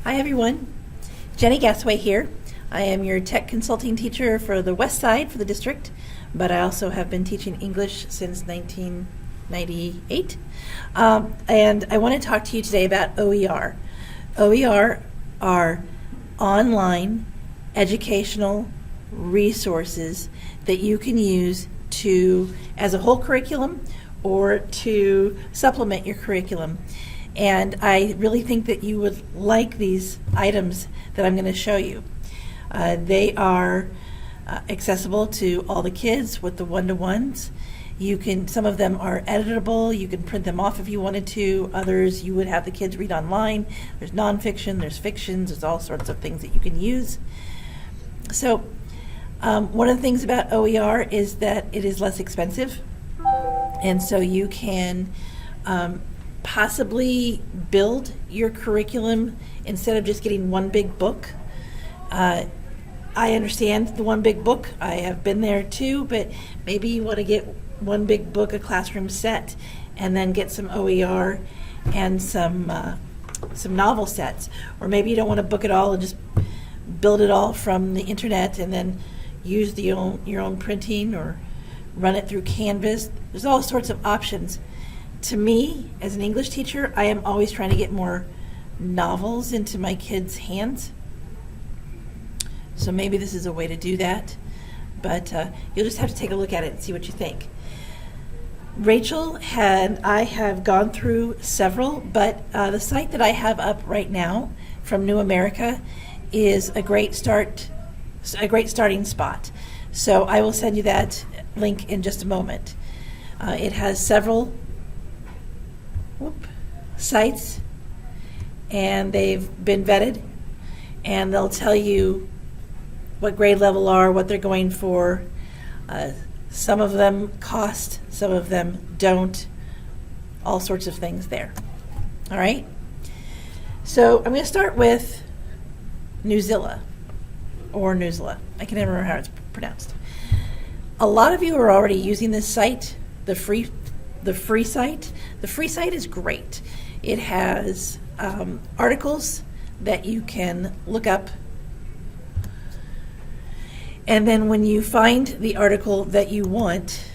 Hi everyone, Jenny Gasway here. I am your tech consulting teacher for the West Side for the district, but I also have been teaching English since 1998. And I want to talk to you today about OER. OER are online educational resources that you can use as a whole curriculum or to supplement your curriculum. And I really think that you would like these items that I'm going to show you. They are accessible to all the kids with the one-to-ones. Some of them are editable. You can print them off if you wanted to. Others you would have the kids read online. There's nonfiction, there's fictions, there's all sorts of things that you can use. So one of the things about OER is that it is less expensive. And so you can possibly build your curriculum instead of just getting one big book. I understand the one big book. I have been there too, but maybe you want to get one big book, a classroom set, and then get some OER and some novel sets. Or maybe you don't want to book it all and just build it all from the internet and then use your own printing or run it through Canvas. There's all sorts of options. To me, as an English teacher, I am always trying to get more novels into my kids' hands. So maybe this is a way to do that, but you'll just have to take a look at it and see what you think. Rachel and I have gone through several, but the site that I have up right now from New America is a great starting spot. So I will send you that link in just a moment. It has several sites, and they've been vetted, and they'll tell you what grade level are, what they're going for. Some of them cost, some of them don't, all sorts of things there. All right? So I'm going to start with Newzilla, or Newzilla. I can never remember how it's pronounced. A lot of you are already using this site, the free site. The free site is great. It has articles that you can look up. And then when you find the article that you want,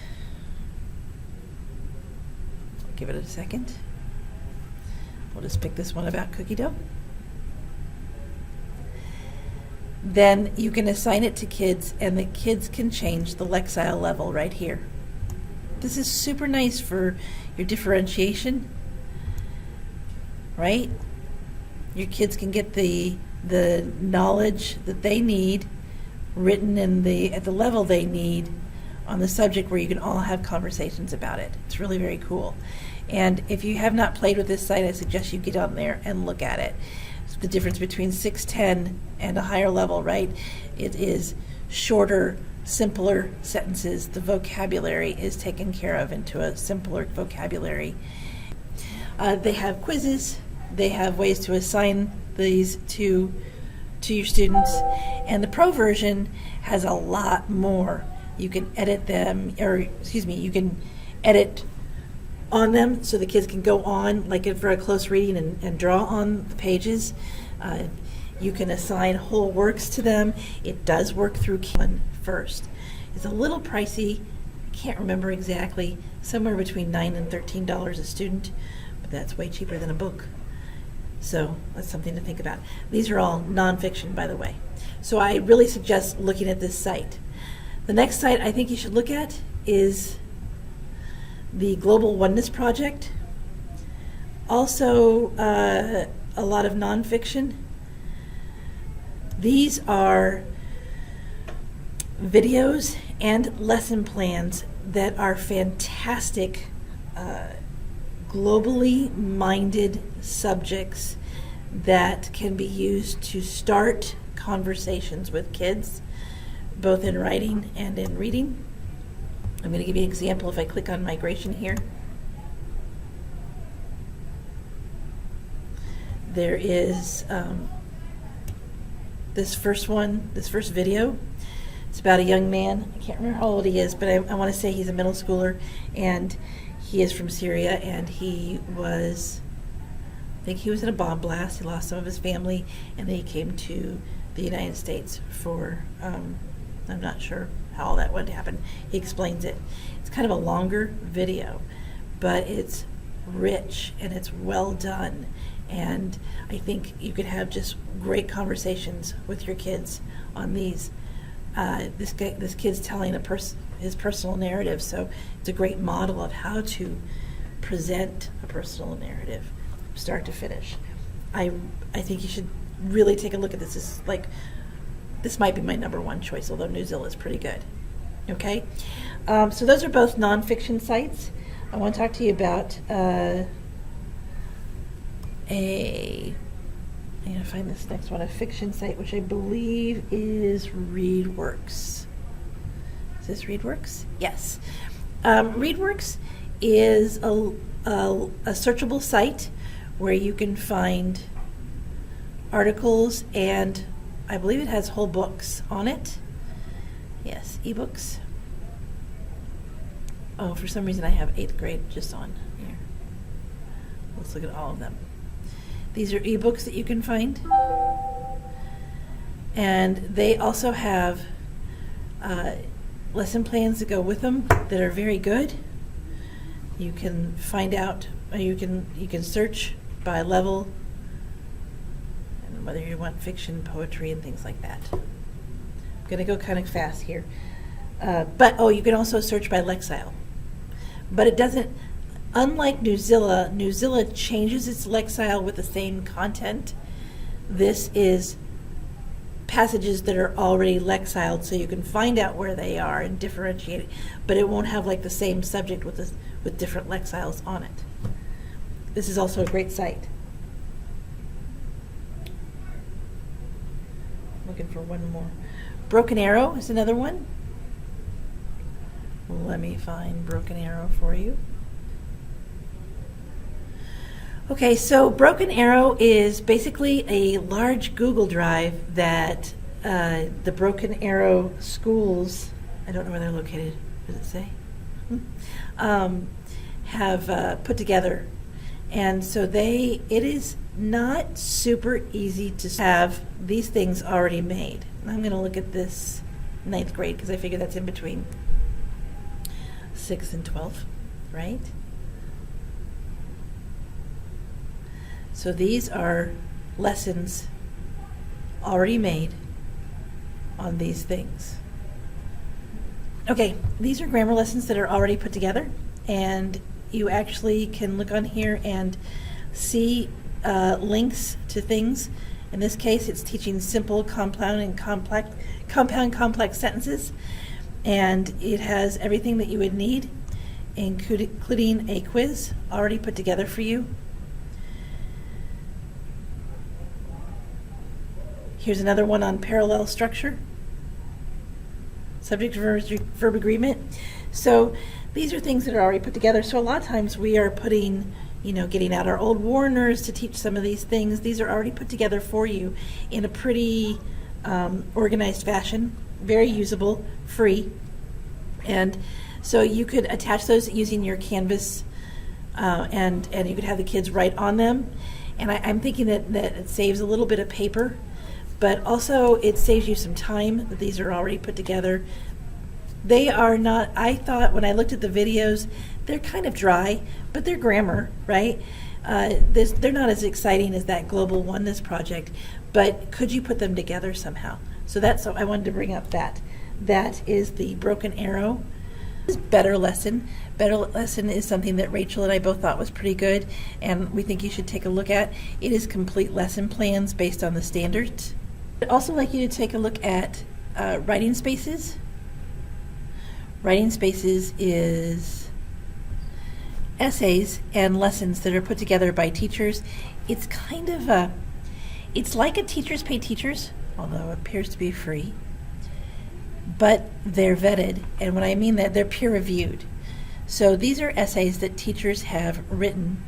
give it a second. We'll just pick this one about cookie dough. Then you can assign it to kids, and the kids can change the Lexile level right here. This is super nice for your differentiation, right? Your kids can get the knowledge that they need written at the level they need on the subject where you can all have conversations about it. It's really very cool. And if you have not played with this site, I suggest you get on there and look at it. It's the difference between 610 and a higher level, right? It is shorter, simpler sentences. The vocabulary is taken care of into a simpler vocabulary. They have quizzes. They have ways to assign these to your students. And the pro version has a lot more. You can edit them, you can edit on them so the kids can go on, like for a close reading, and draw on the pages. You can assign whole works to them. It does work through Canvas first. It's a little pricey. I can't remember exactly. Somewhere between $9 and $13 a student, but that's way cheaper than a book. So that's something to think about. These are all nonfiction, by the way. So I really suggest looking at this site. The next site I think you should look at is the Global Oneness Project. Also a lot of nonfiction. These are videos and lesson plans that are fantastic, globally minded subjects that can be used to start conversations with kids, both in writing and in reading. I'm going to give you an example if I click on migration here. There is this first video. It's about a young man. I can't remember how old he is, but I want to say he's a middle schooler, and he is from Syria, and he was think he was in a bomb blast. He lost some of his family, and then he came to the United States for, I'm not sure how all that would happen. He explains it. It's kind of a longer video, but it's rich and it's well done. And I think you could have just great conversations with your kids on these. This kid's telling his personal narrative, so it's a great model of how to present a personal narrative, start to finish. I think you should really take a look at this. This might be my number one choice, although Newzilla is pretty good. Okay, so those are both nonfiction sites. I want to talk to you about I'm going to find this next one, a fiction site, which I believe is ReadWorks. Is this ReadWorks? Yes. ReadWorks is a searchable site where you can find articles, and I believe it has whole books on it. Yes, ebooks. Oh, for some reason I have 8th grade just on here. Let's look at all of them. These are ebooks that you can find. And they also have lesson plans that go with them that are very good. You can find out, you can search by level, and whether you want fiction, poetry, and things like that. I'm going to go kind of fast here. You can also search by Lexile. But it doesn't, unlike Newzilla changes its Lexile with the same content. This is passages that are already Lexiled, so you can find out where they are and differentiate it, but it won't have like the same subject with different Lexiles on it. This is also a great site. Looking for one more. Broken Arrow is another one. Let me find Broken Arrow for you. Okay, so Broken Arrow is basically a large Google Drive that the Broken Arrow schools, I don't know where they're located, does it say? Have put together. And so it is not super easy to have these things already made. And I'm going to look at this 9th grade because I figure that's in between 6th and 12th, right? So these are lessons already made on these things. Okay, these are grammar lessons that are already put together, and you actually can look on here and see links to things. In this case, it's teaching simple, compound, and complex sentences, and it has everything that you would need, including a quiz already put together for you. Here's another one on parallel structure, subject verb agreement. So these are things that are already put together. So a lot of times we are getting out our old Warners to teach some of these things. These are already put together for you in a pretty organized fashion, very usable, free. And so you could attach those using your Canvas, and you could have the kids write on them. And I'm thinking that it saves a little bit of paper, but also it saves you some time that these are already put together. They are not, I thought when I looked at the videos, they're kind of dry, but they're grammar, right? They're not as exciting as that Global Oneness project, but could you put them together somehow? So I wanted to bring up that. That is the Broken Arrow. Better Lesson. Better Lesson is something that Rachel and I both thought was pretty good, and we think you should take a look at. It is complete lesson plans based on the standards. I'd also like you to take a look at Writing Spaces. Writing Spaces is essays and lessons that are put together by teachers. It's kind of it's like a Teachers Pay Teachers, although it appears to be free, but they're vetted, and when I mean that, they're peer reviewed. So these are essays that teachers have written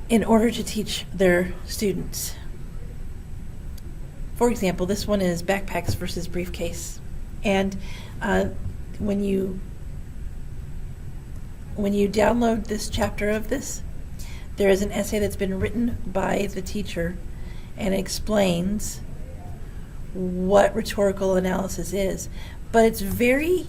in order to teach their students. For example, this one is Backpacks versus Briefcase. And when you download this chapter of this, there is an essay that's been written by the teacher and explains what rhetorical analysis is. But it's very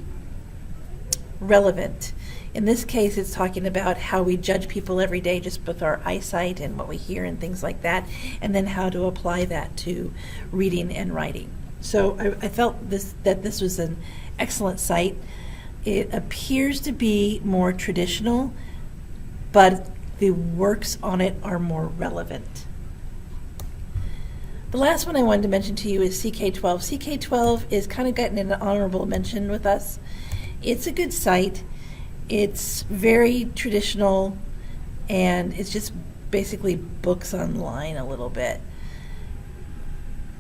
relevant. In this case, it's talking about how we judge people every day just with our eyesight and what we hear and things like that, and then how to apply that to reading and writing. So I felt that this was an excellent site. It appears to be more traditional, but the works on it are more relevant. The last one I wanted to mention to you is CK12. CK12 is kind of gotten an honorable mention with us. It's a good site. It's very traditional, and it's just basically books online a little bit.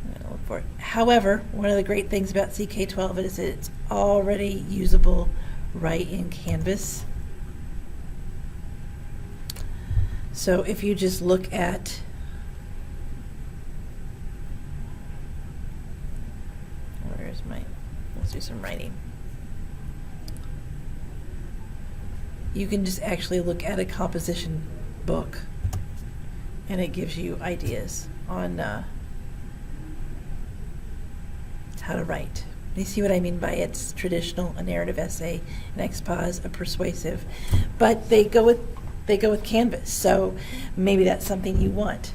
I'm going to look for it. However, one of the great things about CK12 is that it's already usable right in Canvas. So if you just look at let's do some writing. You can just actually look at a composition book, and it gives you ideas on how to write. You see what I mean by it's traditional, a narrative essay, an expose, a persuasive, but they go with Canvas. So maybe that's something you want.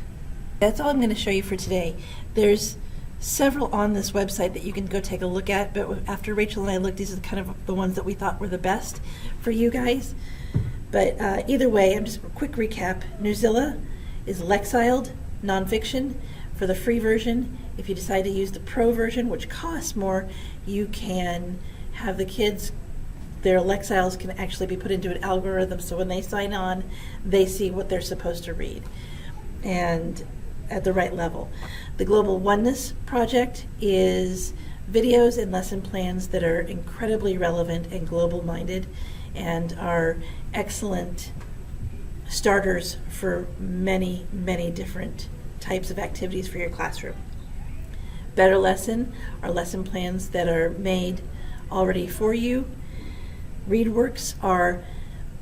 That's all I'm going to show you for today. There's several on this website that you can go take a look at, but after Rachel and I looked, these are kind of the ones that we thought were the best for you guys. But either way, I'm just a quick recap. Newzilla is Lexiled nonfiction for the free version. If you decide to use the pro version, which costs more, you can have the kids, their Lexiles can actually be put into an algorithm, so when they sign on, they see what they're supposed to read and at the right level. The Global Oneness Project is videos and lesson plans that are incredibly relevant and global-minded and are excellent starters for many, many different types of activities for your classroom. Better Lesson are lesson plans that are made already for you. ReadWorks are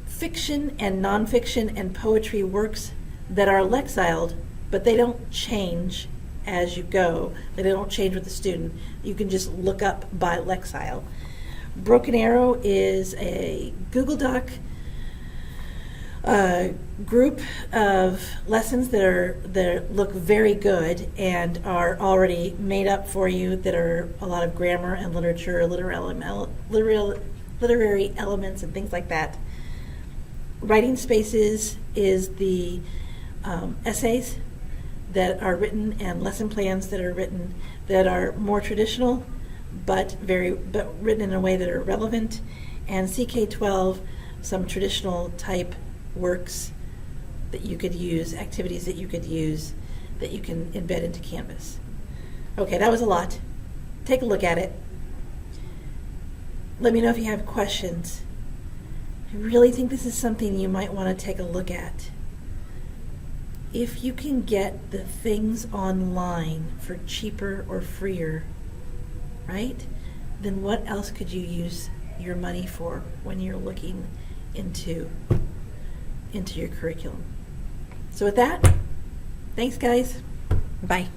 fiction and nonfiction and poetry works that are Lexiled, but they don't change as you go. They don't change with the student. You can just look up by Lexile. Broken Arrow is a Google Doc group of lessons that look very good and are already made up for you, that are a lot of grammar and literature, literary elements and things like that. Writing Spaces is the essays that are written and lesson plans that are written that are more traditional, but written in a way that are relevant. And CK12, some traditional type works that you could use, activities that you could use that you can embed into Canvas. Okay, that was a lot. Take a look at it. Let me know if you have questions. I really think this is something you might want to take a look at. If you can get the things online for cheaper or freer, right, then what else could you use your money for when you're looking into your curriculum? So with that, thanks guys. Bye.